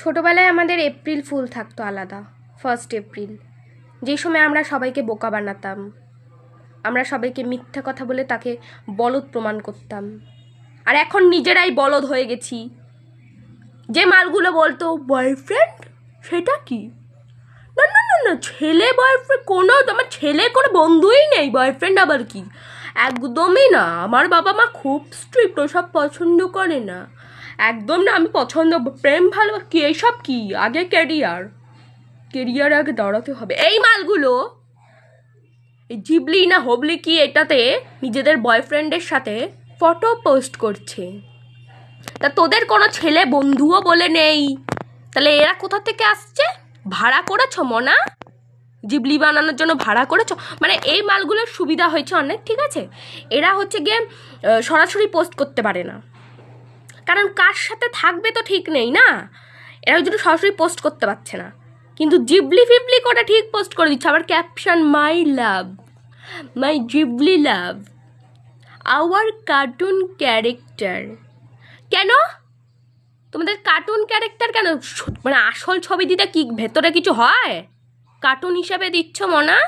ছোটোবেলায় আমাদের April fool থাকতো আলাদা, 1 এপ্রিল, যেই সময় আমরা সবাইকে বোকা বানাতাম, আমরা সবাইকে মিথ্যা কথা বলে তাকে বলদ প্রমাণ করতাম। আর এখন নিজেরাই বলদ হয়ে গেছি। যে মালগুলো বলতো বয়ফ্রেন্ড, সেটা কি? না না না না, ছেলে বয়ফ্রেন্ড কোনো, আমার ছেলে কোনো বন্ধুই নেই, বয়ফ্রেন্ড আবার কি? একদমই না, আমার বাবা মা খুব স্ট্রিক্ট, ওসব পছন্দ করে না, একদম না। আমি পছন্দ, প্রেম ভালো কি, এইসব কি? আগে কেরিয়ার আগে দাঁড়াতে হবে। এই মালগুলো, এই জিবলি না হবলি কি, এটাতে নিজেদের বয়ফ্রেন্ডের সাথে ফটো পোস্ট করছে। তা তোদের কোনো ছেলে বন্ধুও বলে নেই, তাহলে এরা কোথা থেকে আসছে? ভাড়া করেছো মনা? জিবলি বানানোর জন্য ভাড়া করেছো? মানে এই মালগুলোর সুবিধা হয়েছে অনেক, ঠিক আছে। এরা হচ্ছে গিয়ে সরাসরি পোস্ট করতে পারে না, কারণ কার সাথে থাকবে তো ঠিক নেই না। এরা ওই জন্য সরাসরি পোস্ট করতে পারছে না, কিন্তু জিবলি ফিবলি করে ঠিক পোস্ট করে দিচ্ছে। আবার ক্যাপশন, মাই লাভ, মাই জিবলি লাভ, আওয়ার কার্টুন ক্যারেক্টার। কেন তোমাদের কার্টুন ক্যারেক্টার কেন? মানে আসল ছবি দিতে কি ভেতরে কিছু হয়? কার্টুন হিসাবে দিচ্ছ মনা?